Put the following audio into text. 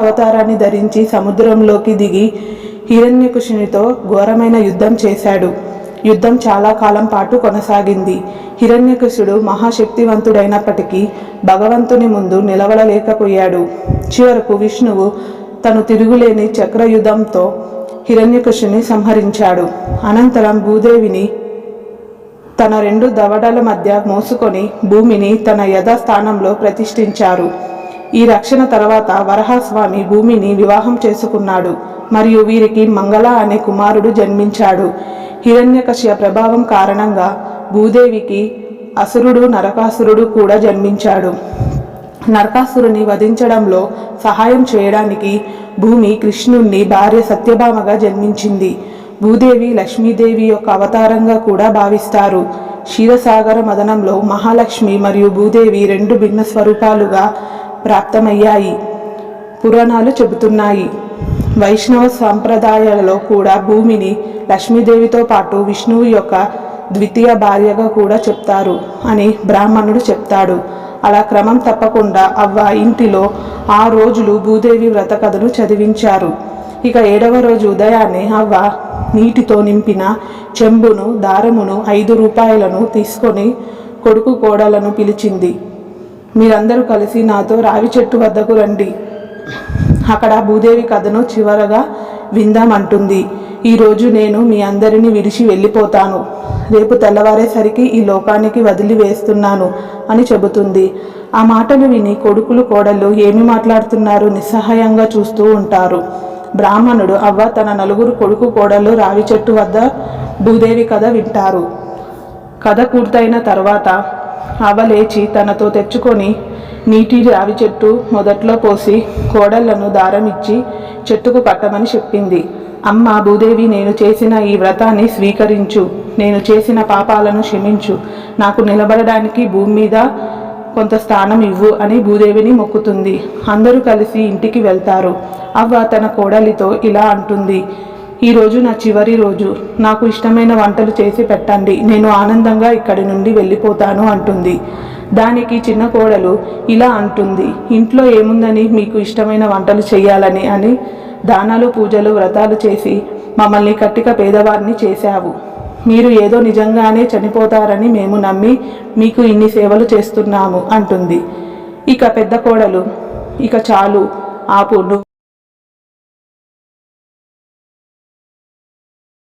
అవతారాన్ని ధరించి సముద్రంలోకి దిగి హిరణ్యకశిపునితో ఘోరమైన యుద్ధం చేశాడు. యుద్ధం చాలా కాలం పాటు కొనసాగింది. హిరణ్యకశిపుడు మహాశక్తివంతుడైనప్పటికీ భగవంతుని ముందు నిలబడలేకపోయాడు. చివరకు విష్ణువు తను తిరుగులేని చక్రయుధంతో హిరణ్యకశిపుని సంహరించాడు. అనంతరం భూదేవిని తన 2 దవడల మధ్య మోసుకొని భూమిని తన యథాస్థానంలో ప్రతిష్ఠించారు. ఈ రక్షణ తర్వాత వరాహస్వామి భూమిని వివాహం చేసుకున్నాడు మరియు వీరికి మంగళ అనే కుమారుడు జన్మించాడు. హిరణ్యకశిప ప్రభావం కారణంగా భూదేవికి అసురుడు నరకాసురుడు కూడా జన్మించాడు. నరకాసురుని వధించడంలో సహాయం చేయడానికి భూమి కృష్ణుణ్ణి భార్య సత్యభామగా జన్మించింది. భూదేవి లక్ష్మీదేవి యొక్క అవతారంగా కూడా భావిస్తారు. క్షీరసాగర మదనంలో మహాలక్ష్మి మరియు భూదేవి 2 భిన్న స్వరూపాలుగా ప్రాప్తమయ్యాయి పురాణాలు చెబుతున్నాయి. వైష్ణవ సంప్రదాయాలలో కూడా భూమిని లక్ష్మీదేవితో పాటు విష్ణువు యొక్క ద్వితీయ భార్యగా కూడా చెప్తారు అని బ్రాహ్మణుడు చెప్తాడు. అలా క్రమం తప్పకుండా అవ్వ ఇంటిలో 6 రోజులు భూదేవి వ్రత కథను చదివించారు. ఇక 7వ రోజు ఉదయాన్నే అవ్వ నీటితో నింపిన చెంబును దారమును 5 రూపాయలను తీసుకొని కొడుకు కోడలను పిలిచింది. మీరందరూ కలిసి నాతో రావి చెట్టు వద్దకు రండి, అక్కడ భూదేవి కథను చివరగా విందామంటుంది. ఈరోజు నేను మీ అందరినీ విడిచి వెళ్ళిపోతాను, రేపు తెల్లవారేసరికి ఈ లోకానికి వదిలివేస్తున్నాను అని చెబుతుంది. ఆ మాటలు విని కొడుకులు కోడళ్ళు ఏమి మాట్లాడుతున్నారు నిస్సహాయంగా చూస్తూ ఉంటారు. బ్రాహ్మణుడు అవ్వ తన 4 కొడుకు కోడళ్ళు రావి చెట్టు వద్ద భూదేవి కథ వింటారు. కథ పూర్తయిన తర్వాత అవ్వ లేచి తనతో తెచ్చుకొని నీటి రావి చెట్టు మొదట్లో పోసి కోడళ్లను దారం ఇచ్చి చెట్టుకు కట్టమని చెప్పింది. అమ్మ భూదేవి, నేను చేసిన ఈ వ్రతాన్ని స్వీకరించు, నేను చేసిన పాపాలను క్షమించు, నాకు నిలబడడానికి భూమి మీద కొంత స్థానం ఇవ్వు అని భూదేవిని మొక్కుతుంది. అందరూ కలిసి ఇంటికి వెళ్తారు. అవ్వ తన కోడలితో ఇలా అంటుంది, ఈరోజు నా చివరి రోజు, నాకు ఇష్టమైన వంటలు చేసి పెట్టండి, నేను ఆనందంగా ఇక్కడి నుండి వెళ్ళిపోతాను అంటుంది. దానికి చిన్న కోడలు ఇలా అంటుంది, ఇంట్లో ఏముందని మీకు ఇష్టమైన వంటలు చేయాలని అని దానాలు పూజలు వ్రతాలు చేసి మమ్మల్ని కట్టిక పేదవారిని చేశావు. మీరు ఏదో నిజంగానే చనిపోతారని మేము నమ్మి మీకు ఇన్ని సేవలు చేస్తున్నాము అంటుంది. ఇక పెద్ద కోడలు, ఇక చాలు ఆపు,